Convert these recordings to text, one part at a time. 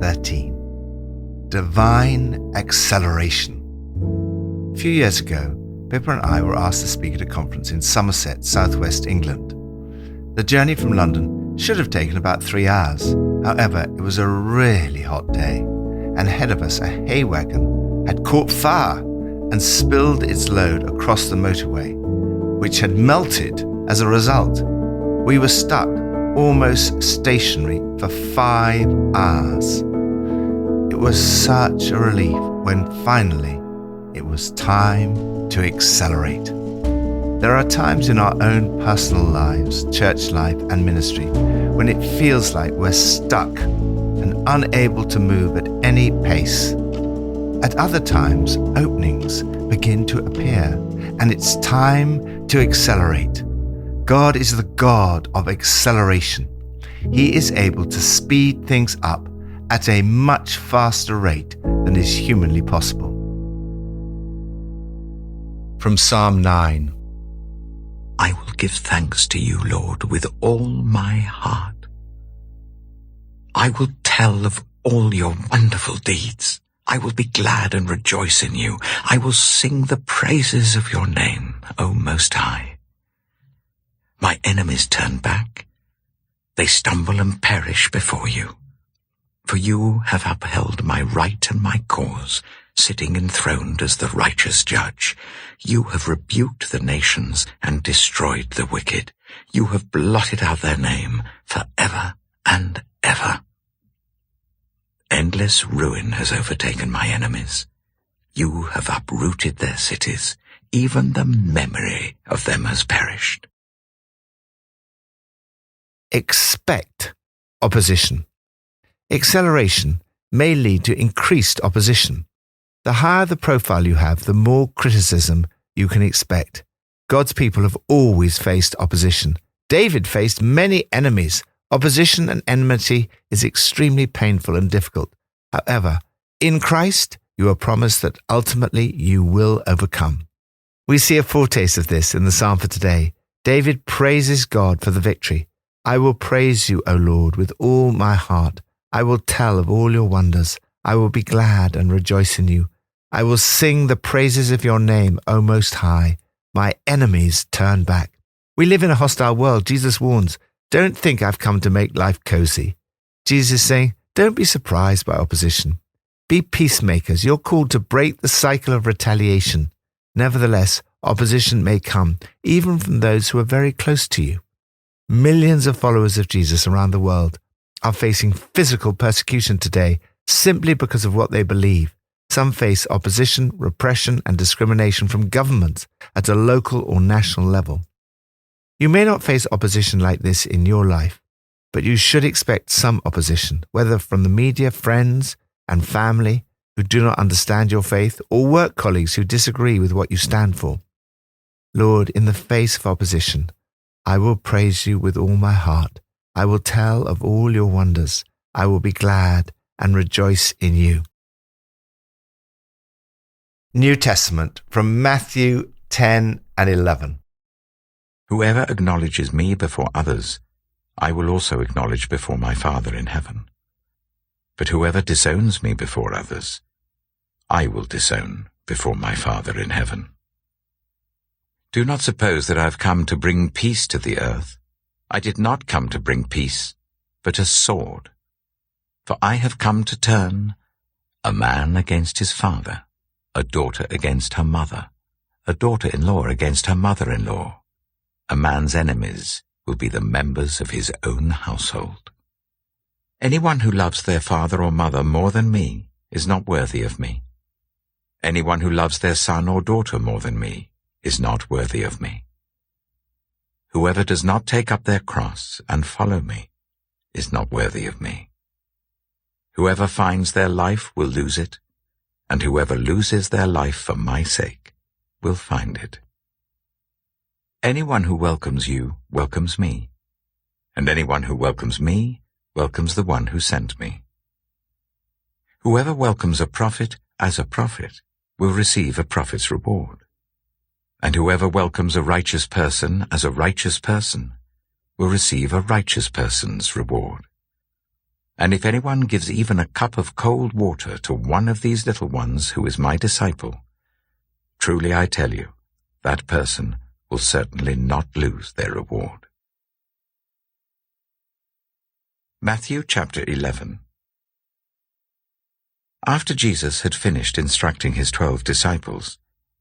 13. Divine acceleration. A few years ago, Pippa and I were asked to speak at a conference in Somerset, southwest England. The journey from London should have taken about 3 hours. However, it was a really hot day, and ahead of us a hay wagon had caught fire and spilled its load across the motorway, which had melted as a result. We were stuck, almost stationary, for 5 hours. It was such a relief when finally it was time to accelerate. There are times in our own personal lives, church life and ministry, when it feels like we're stuck and unable to move at any pace. At other times, openings begin to appear, and it's time to accelerate. God is the God of acceleration. He is able to speed things up at a much faster rate than is humanly possible. From Psalm 9. I will give thanks to you, Lord, with all my heart. I will tell of all your wonderful deeds. I will be glad and rejoice in you. I will sing the praises of your name, O Most High. My enemies turn back. They stumble and perish before you. For you have upheld my right and my cause, sitting enthroned as the righteous judge. You have rebuked the nations and destroyed the wicked. You have blotted out their name forever and ever. Endless ruin has overtaken my enemies. You have uprooted their cities. Even the memory of them has perished. Expect opposition. Acceleration may lead to increased opposition. The higher the profile you have, the more criticism you can expect. God's people have always faced opposition. David faced many enemies. Opposition and enmity is extremely painful and difficult. However, in Christ, you are promised that ultimately you will overcome. We see a foretaste of this in the Psalm for today. David praises God for the victory. I will praise you, O Lord, with all my heart. I will tell of all your wonders. I will be glad and rejoice in you. I will sing the praises of your name, O Most High. My enemies turn back. We live in a hostile world. Jesus warns, don't think I've come to make life cozy. Jesus is saying, don't be surprised by opposition. Be peacemakers. You're called to break the cycle of retaliation. Nevertheless, opposition may come, even from those who are very close to you. Millions of followers of Jesus around the world are facing physical persecution today simply because of what they believe. Some face opposition, repression, and discrimination from governments at a local or national level. You may not face opposition like this in your life, but you should expect some opposition, whether from the media, friends, and family who do not understand your faith, or work colleagues who disagree with what you stand for. Lord, in the face of opposition, I will praise you with all my heart. I will tell of all your wonders. I will be glad and rejoice in you. New Testament from Matthew 10 and 11. Whoever acknowledges me before others, I will also acknowledge before my Father in heaven. But whoever disowns me before others, I will disown before my Father in heaven. Do not suppose that I have come to bring peace to the earth. I did not come to bring peace, but a sword. For I have come to turn a man against his father, a daughter against her mother, a daughter-in-law against her mother-in-law. A man's enemies will be the members of his own household. Anyone who loves their father or mother more than me is not worthy of me. Anyone who loves their son or daughter more than me is not worthy of me. Whoever does not take up their cross and follow me is not worthy of me. Whoever finds their life will lose it, and whoever loses their life for my sake will find it. Anyone who welcomes you welcomes me, and anyone who welcomes me welcomes the one who sent me. Whoever welcomes a prophet as a prophet will receive a prophet's reward, and whoever welcomes a righteous person as a righteous person will receive a righteous person's reward. And if anyone gives even a cup of cold water to one of these little ones who is my disciple, truly I tell you, that person will certainly not lose their reward. Matthew chapter 11. After Jesus had finished instructing his 12 disciples,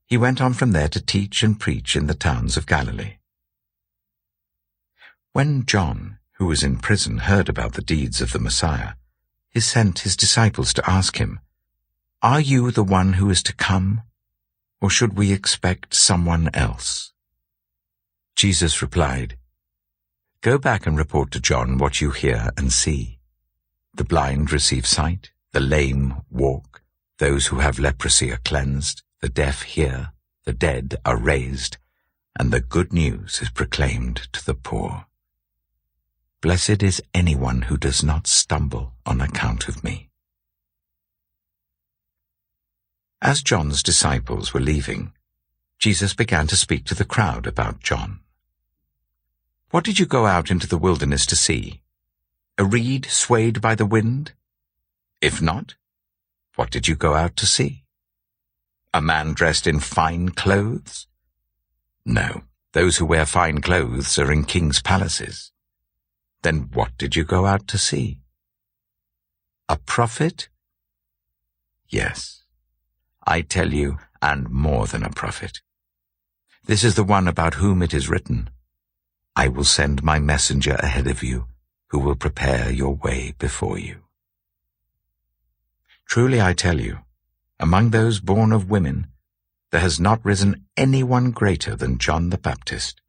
he went on from there to teach and preach in the towns of Galilee. When John, who was in prison, heard about the deeds of the Messiah, he sent his disciples to ask him, "Are you the one who is to come, or should we expect someone else?" Jesus replied, "Go back and report to John what you hear and see. The blind receive sight, the lame walk, those who have leprosy are cleansed, the deaf hear, the dead are raised, and the good news is proclaimed to the poor. Blessed is anyone who does not stumble on account of me." As John's disciples were leaving, Jesus began to speak to the crowd about John. "What did you go out into the wilderness to see? A reed swayed by the wind? If not, what did you go out to see? A man dressed in fine clothes? No, those who wear fine clothes are in kings' palaces. Then what did you go out to see? A prophet? Yes, I tell you, and more than a prophet. This is the one about whom it is written, 'I will send my messenger ahead of you, who will prepare your way before you.' Truly I tell you, among those born of women, there has not risen anyone greater than John the Baptist.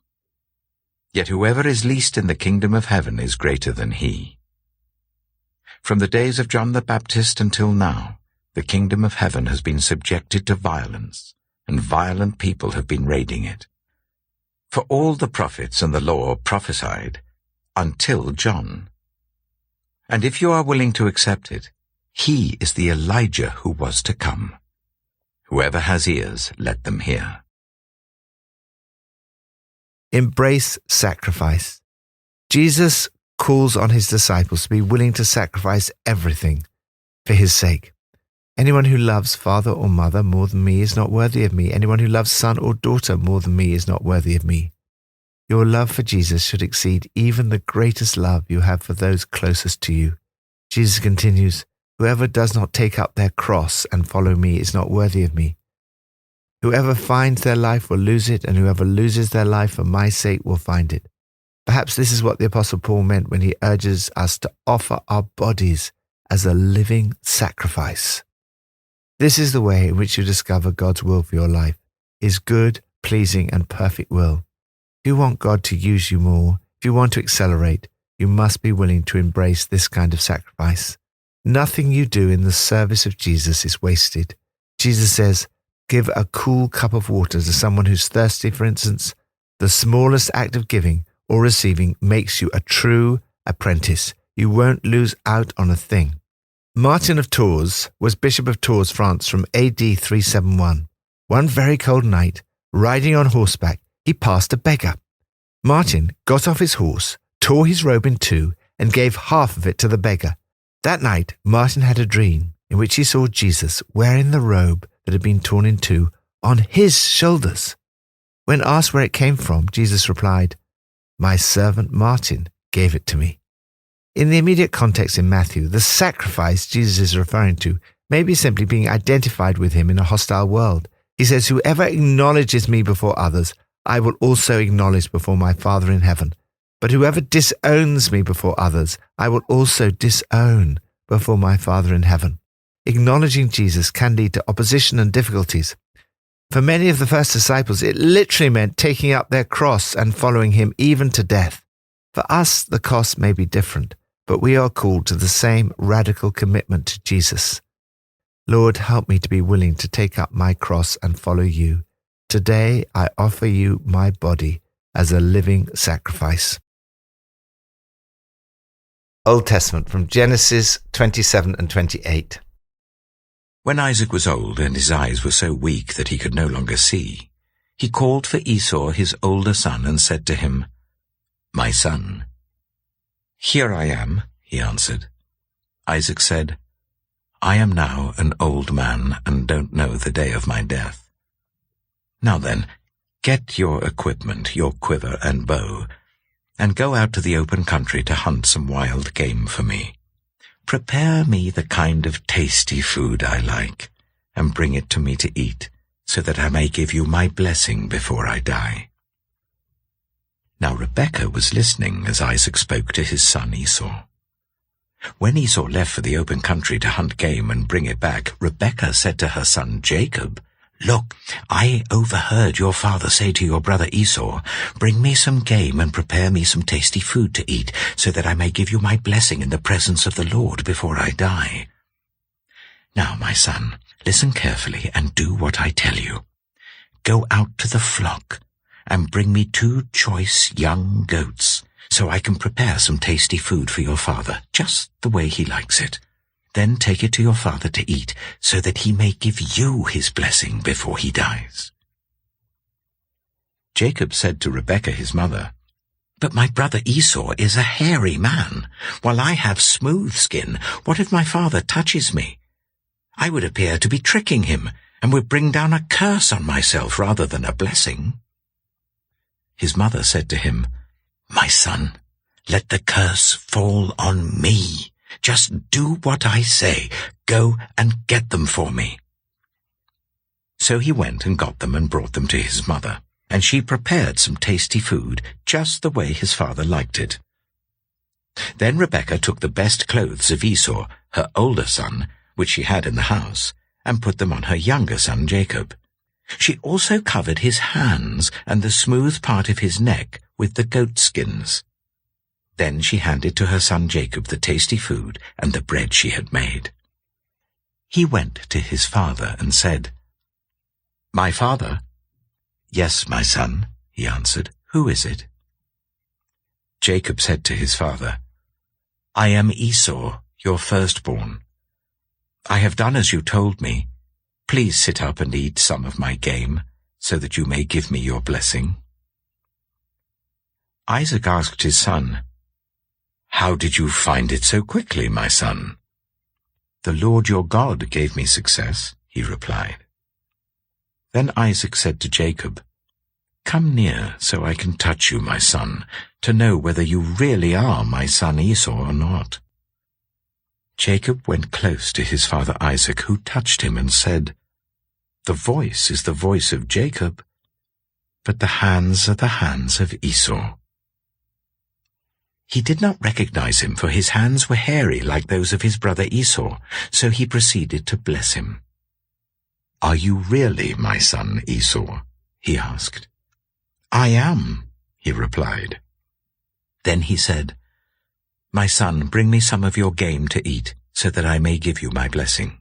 Yet whoever is least in the kingdom of heaven is greater than he. From the days of John the Baptist until now, the kingdom of heaven has been subjected to violence, and violent people have been raiding it. For all the prophets and the law prophesied until John. And if you are willing to accept it, he is the Elijah who was to come. Whoever has ears, let them hear." Embrace sacrifice. Jesus calls on his disciples to be willing to sacrifice everything for his sake. "Anyone who loves father or mother more than me is not worthy of me. Anyone who loves son or daughter more than me is not worthy of me." Your love for Jesus should exceed even the greatest love you have for those closest to you. Jesus continues, "Whoever does not take up their cross and follow me is not worthy of me. Whoever finds their life will lose it, and whoever loses their life for my sake will find it." Perhaps this is what the Apostle Paul meant when he urges us to offer our bodies as a living sacrifice. This is the way in which you discover God's will for your life, his good, pleasing, and perfect will. If you want God to use you more, if you want to accelerate, you must be willing to embrace this kind of sacrifice. Nothing you do in the service of Jesus is wasted. Jesus says, "Give a cool cup of water to someone who's thirsty," for instance. The smallest act of giving or receiving makes you a true apprentice. You won't lose out on a thing. Martin of Tours was Bishop of Tours, France from AD 371. One very cold night, riding on horseback, he passed a beggar. Martin got off his horse, tore his robe in two, and gave half of it to the beggar. That night, Martin had a dream in which he saw Jesus wearing the robe that had been torn in two on his shoulders. When asked where it came from, Jesus replied, "My servant Martin gave it to me." In the immediate context in Matthew, the sacrifice Jesus is referring to may be simply being identified with him in a hostile world. He says, "Whoever acknowledges me before others, I will also acknowledge before my Father in heaven. But whoever disowns me before others, I will also disown before my Father in heaven." Acknowledging Jesus can lead to opposition and difficulties. For many of the first disciples, it literally meant taking up their cross and following him even to death. For us, the cost may be different, but we are called to the same radical commitment to Jesus. Lord, help me to be willing to take up my cross and follow you. Today, I offer you my body as a living sacrifice. Old Testament from Genesis 27 and 28. When Isaac was old and his eyes were so weak that he could no longer see, he called for Esau his older son and said to him, "My son." "Here I am," he answered. Isaac said, "I am now an old man and don't know the day of my death. Now then, get your equipment, your quiver and bow, and go out to the open country to hunt some wild game for me. Prepare me the kind of tasty food I like, and bring it to me to eat, so that I may give you my blessing before I die." Now Rebekah was listening as Isaac spoke to his son Esau. When Esau left for the open country to hunt game and bring it back, Rebekah said to her son Jacob, "Look, I overheard your father say to your brother Esau, 'Bring me some game and prepare me some tasty food to eat, so that I may give you my blessing in the presence of the Lord before I die.' Now, my son, listen carefully and do what I tell you. Go out to the flock and bring me 2 choice young goats, so I can prepare some tasty food for your father, just the way he likes it. Then take it to your father to eat, so that he may give you his blessing before he dies." Jacob said to Rebekah his mother, "But my brother Esau is a hairy man, while I have smooth skin. What if my father touches me? I would appear to be tricking him, and would bring down a curse on myself rather than a blessing." His mother said to him, "My son, let the curse fall on me. Just do what I say. Go and get them for me." So he went and got them and brought them to his mother, and she prepared some tasty food, just the way his father liked it. Then Rebekah took the best clothes of Esau, her older son, which she had in the house, and put them on her younger son Jacob. She also covered his hands and the smooth part of his neck with the goat skins. Then she handed to her son Jacob the tasty food and the bread she had made. He went to his father and said, "My father?" "Yes, my son," he answered. "Who is it?" Jacob said to his father, "I am Esau, your firstborn. I have done as you told me. Please sit up and eat some of my game, so that you may give me your blessing." Isaac asked his son, "How did you find it so quickly, my son?" "The Lord your God gave me success," he replied. Then Isaac said to Jacob, "Come near so I can touch you, my son, to know whether you really are my son Esau or not." Jacob went close to his father Isaac, who touched him and said, "The voice is the voice of Jacob, but the hands are the hands of Esau." He did not recognize him, for his hands were hairy like those of his brother Esau, so he proceeded to bless him. "Are you really my son Esau?" he asked. "I am," he replied. Then he said, "My son, bring me some of your game to eat, so that I may give you my blessing."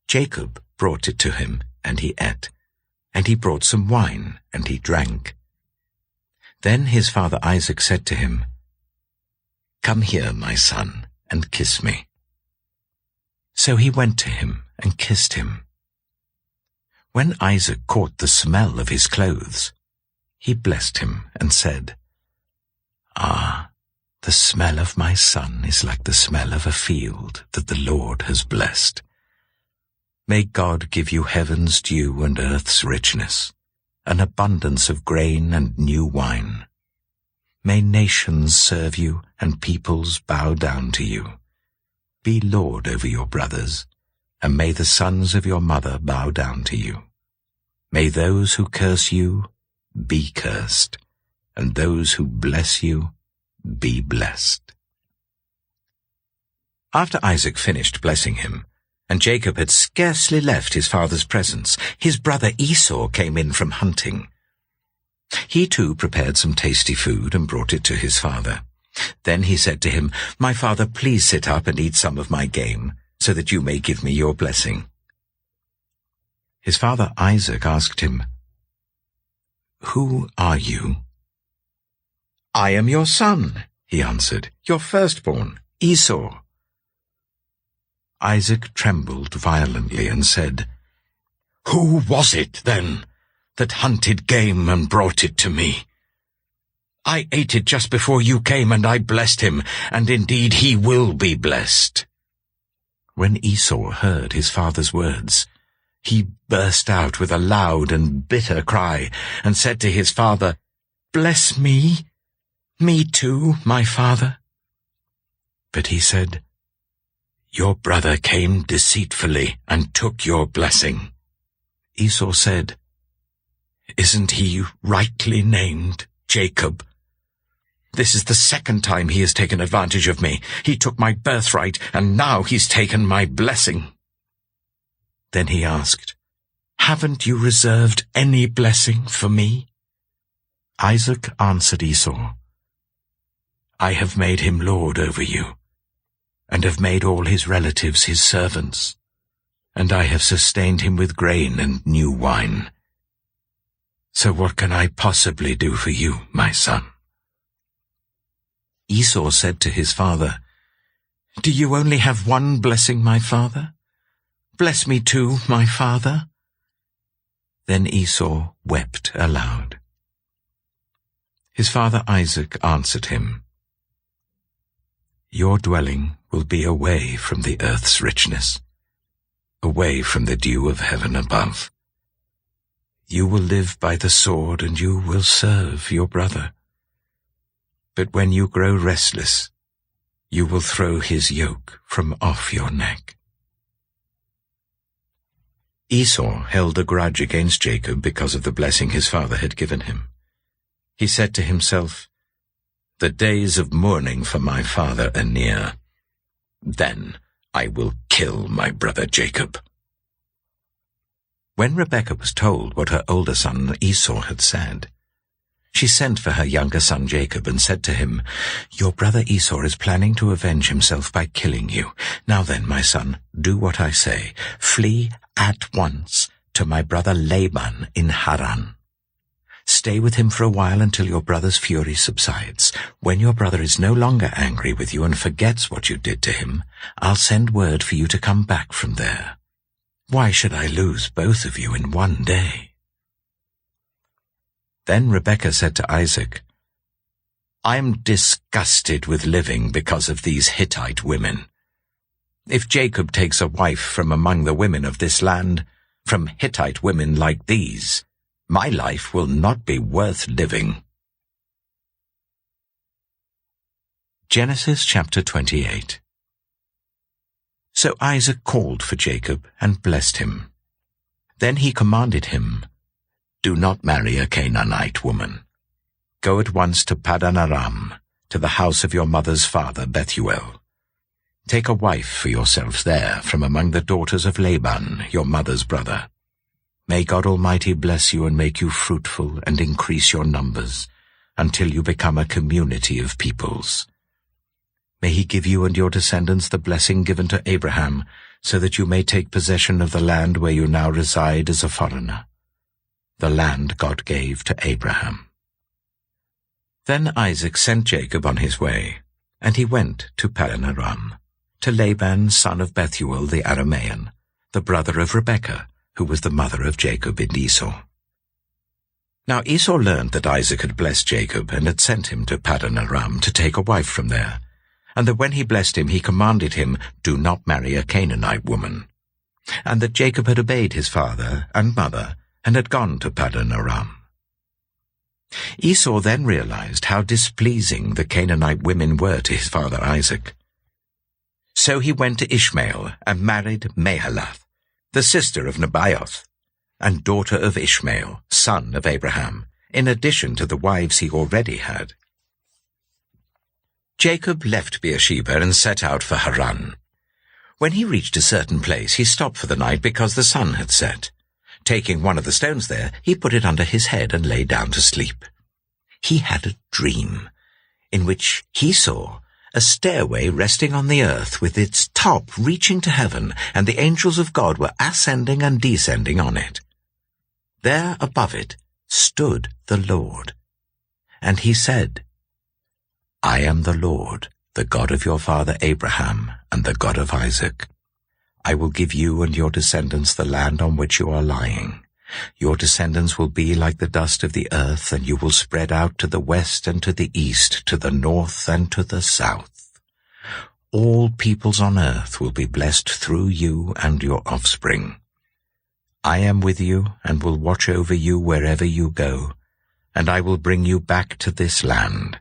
Jacob brought it to him, and he ate, and he brought some wine, and he drank. Then his father Isaac said to him, "Come here, my son, and kiss me." So he went to him and kissed him. When Isaac caught the smell of his clothes, he blessed him and said, "Ah, the smell of my son is like the smell of a field that the Lord has blessed. May God give you heaven's dew and earth's richness, an abundance of grain and new wine. May nations serve you and peoples bow down to you. Be Lord over your brothers, and may the sons of your mother bow down to you. May those who curse you be cursed, and those who bless you be blessed." After Isaac finished blessing him, and Jacob had scarcely left his father's presence, his brother Esau came in from hunting. He too prepared some tasty food and brought it to his father. Then he said to him, "My father, please sit up and eat some of my game, so that you may give me your blessing." His father Isaac asked him, "Who are you?" "I am your son," he answered, "your firstborn, Esau." Isaac trembled violently and said, "Who was it, then, that hunted game and brought it to me? I ate it just before you came, and I blessed him, and indeed he will be blessed." When Esau heard his father's words, he burst out with a loud and bitter cry, and said to his father, "Bless me, me too, my father." But he said, "Your brother came deceitfully and took your blessing." Esau said, "Isn't he rightly named Jacob? This is the second time he has taken advantage of me. He took my birthright, and now he's taken my blessing." Then he asked, "Haven't you reserved any blessing for me?" Isaac answered Esau, "I have made him lord over you, and have made all his relatives his servants, and I have sustained him with grain and new wine. So what can I possibly do for you, my son?" Esau said to his father, "Do you only have one blessing, my father? Bless me too, my father." Then Esau wept aloud. His father Isaac answered him, "Your dwelling will be away from the earth's richness, away from the dew of heaven above. You will live by the sword, and you will serve your brother. But when you grow restless, you will throw his yoke from off your neck." Esau held a grudge against Jacob because of the blessing his father had given him. He said to himself, "The days of mourning for my father are near. Then I will kill my brother Jacob." When Rebekah was told what her older son Esau had said, she sent for her younger son Jacob and said to him, "Your brother Esau is planning to avenge himself by killing you. Now then, my son, do what I say. Flee at once to my brother Laban in Haran. Stay with him for a while until your brother's fury subsides. When your brother is no longer angry with you and forgets what you did to him, I'll send word for you to come back from there. Why should I lose both of you in one day?" Then Rebekah said to Isaac, "I'm disgusted with living because of these Hittite women. If Jacob takes a wife from among the women of this land, from Hittite women like these, my life will not be worth living." Genesis chapter 28. So Isaac called for Jacob and blessed him. Then he commanded him, "Do not marry a Canaanite woman. Go at once to Paddan Aram, to the house of your mother's father Bethuel. Take a wife for yourselves there from among the daughters of Laban, your mother's brother. May God Almighty bless you and make you fruitful and increase your numbers, until you become a community of peoples. May he give you and your descendants the blessing given to Abraham, so that you may take possession of the land where you now reside as a foreigner, the land God gave to Abraham." Then Isaac sent Jacob on his way, and he went to Paddan Aram, to Laban son of Bethuel the Aramean, the brother of Rebekah, who was the mother of Jacob and Esau. Now Esau learned that Isaac had blessed Jacob and had sent him to Paddan Aram to take a wife from there, and that when he blessed him he commanded him, "Do not marry a Canaanite woman," and that Jacob had obeyed his father and mother and had gone to Paddan Aram. Esau then realized how displeasing the Canaanite women were to his father Isaac. So he went to Ishmael and married Mahalath, the sister of Nebaioth, and daughter of Ishmael, son of Abraham, in addition to the wives he already had. Jacob left Beersheba and set out for Haran. When he reached a certain place, he stopped for the night because the sun had set. Taking one of the stones there, he put it under his head and lay down to sleep. He had a dream, in which he saw a stairway resting on the earth with its top reaching to heaven, and the angels of God were ascending and descending on it. There above it stood the Lord, and he said, "I am the Lord, the God of your father Abraham and the God of Isaac. I will give you and your descendants the land on which you are lying, Your descendants will be like the dust of the earth, and you will spread out to the west and to the east, to the north and to the south. All peoples on earth will be blessed through you and your offspring. I am with you and will watch over you wherever you go, and I will bring you back to this land.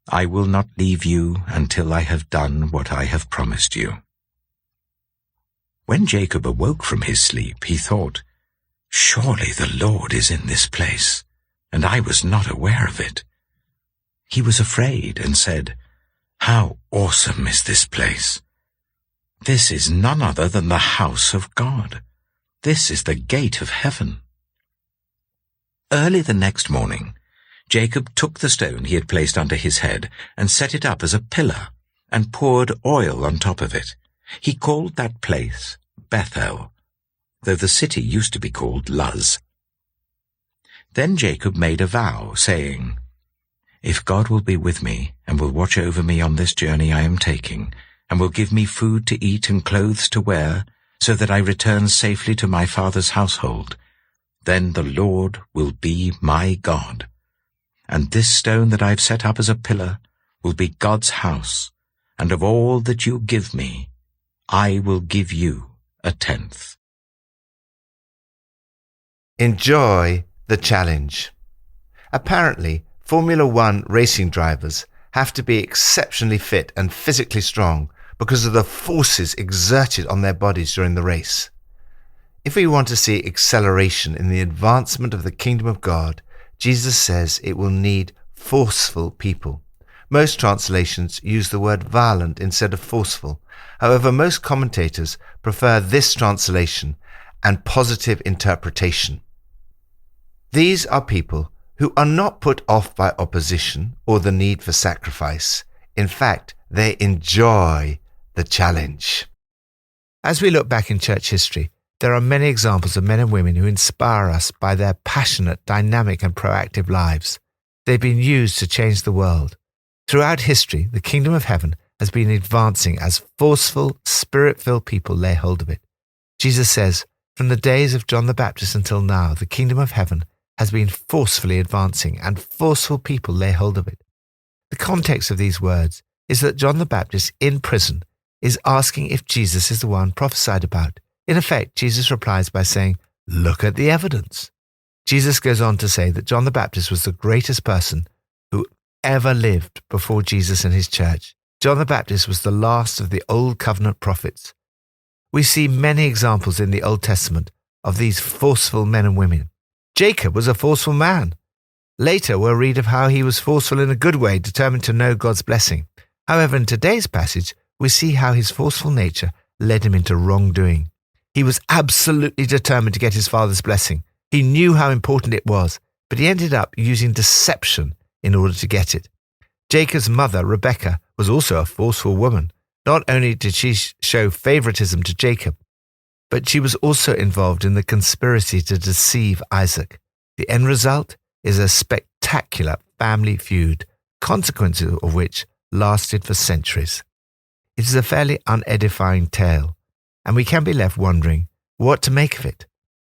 I will not leave you until I have done what I have promised you." When Jacob awoke from his sleep, he thought, "Surely the Lord is in this place, and I was not aware of it." He was afraid and said, "How awesome is this place! This is none other than the house of God. This is the gate of heaven." Early the next morning, Jacob took the stone he had placed under his head and set it up as a pillar and poured oil on top of it. He called that place Bethel, though the city used to be called Luz. Then Jacob made a vow, saying, "If God will be with me and will watch over me on this journey I am taking, and will give me food to eat and clothes to wear, so that I return safely to my father's household, then the Lord will be my God. And this stone that I have set up as a pillar will be God's house, and of all that you give me, I will give you a tenth." Enjoy the challenge. Apparently, Formula One racing drivers have to be exceptionally fit and physically strong because of the forces exerted on their bodies during the race. If we want to see acceleration in the advancement of the kingdom of God, Jesus says it will need forceful people. Most translations use the word violent instead of forceful. However, most commentators prefer this translation and positive interpretation. These are people who are not put off by opposition or the need for sacrifice. In fact, they enjoy the challenge. As we look back in church history, there are many examples of men and women who inspire us by their passionate, dynamic, and proactive lives. They've been used to change the world. Throughout history, the kingdom of heaven has been advancing as forceful, spirit-filled people lay hold of it. Jesus says, "From the days of John the Baptist until now, the kingdom of heaven has been forcefully advancing, and forceful people lay hold of it." The context of these words is that John the Baptist in prison is asking if Jesus is the one prophesied about. In effect, Jesus replies by saying, "Look at the evidence." Jesus goes on to say that John the Baptist was the greatest person who ever lived before Jesus and his church. John the Baptist was the last of the Old Covenant prophets. We see many examples in the Old Testament of these forceful men and women. Jacob was a forceful man. Later, we'll read of how he was forceful in a good way, determined to know God's blessing. However, in today's passage, we see how his forceful nature led him into wrongdoing. He was absolutely determined to get his father's blessing. He knew how important it was, but he ended up using deception in order to get it. Jacob's mother, Rebekah, was also a forceful woman. Not only did she show favoritism to Jacob, but she was also involved in the conspiracy to deceive Isaac. The end result is a spectacular family feud, consequences of which lasted for centuries. It is a fairly unedifying tale, and we can be left wondering what to make of it.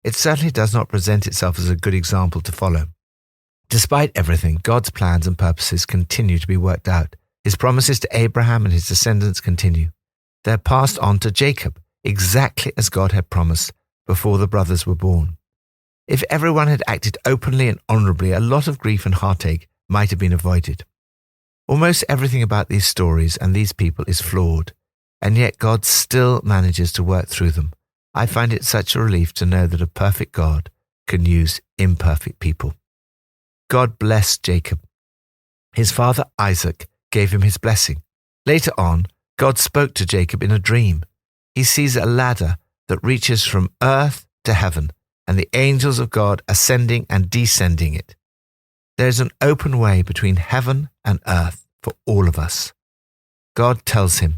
It certainly does not present itself as a good example to follow. Despite everything, God's plans and purposes continue to be worked out. His promises to Abraham and his descendants continue. They're passed on to Jacob, exactly as God had promised before the brothers were born. If everyone had acted openly and honorably, a lot of grief and heartache might have been avoided. Almost everything about these stories and these people is flawed, and yet God still manages to work through them. I find it such a relief to know that a perfect God can use imperfect people. God blessed Jacob. His father Isaac gave him his blessing. Later on, God spoke to Jacob in a dream. He sees a ladder that reaches from earth to heaven, and the angels of God ascending and descending it. There is an open way between heaven and earth for all of us. God tells him,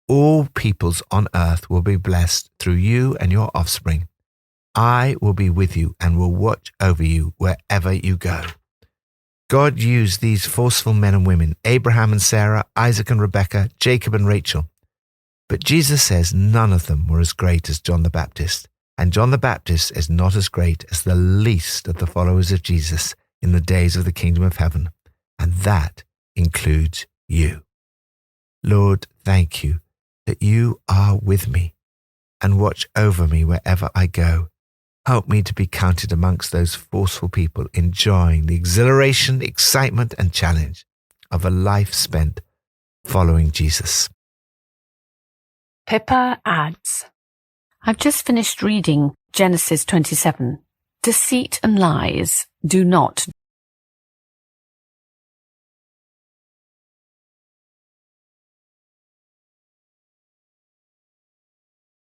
"All peoples on earth will be blessed through you and your offspring. I will be with you and will watch over you wherever you go." God used these forceful men and women, Abraham and Sarah, Isaac and Rebekah, Jacob and Rachel. But Jesus says none of them were as great as John the Baptist. And John the Baptist is not as great as the least of the followers of Jesus in the days of the kingdom of heaven. And that includes you. Lord, thank you that you are with me and watch over me wherever I go. Help me to be counted amongst those forceful people enjoying the exhilaration, excitement, and challenge of a life spent following Jesus. Pippa adds, I've just finished reading Genesis 27. Deceit and lies do not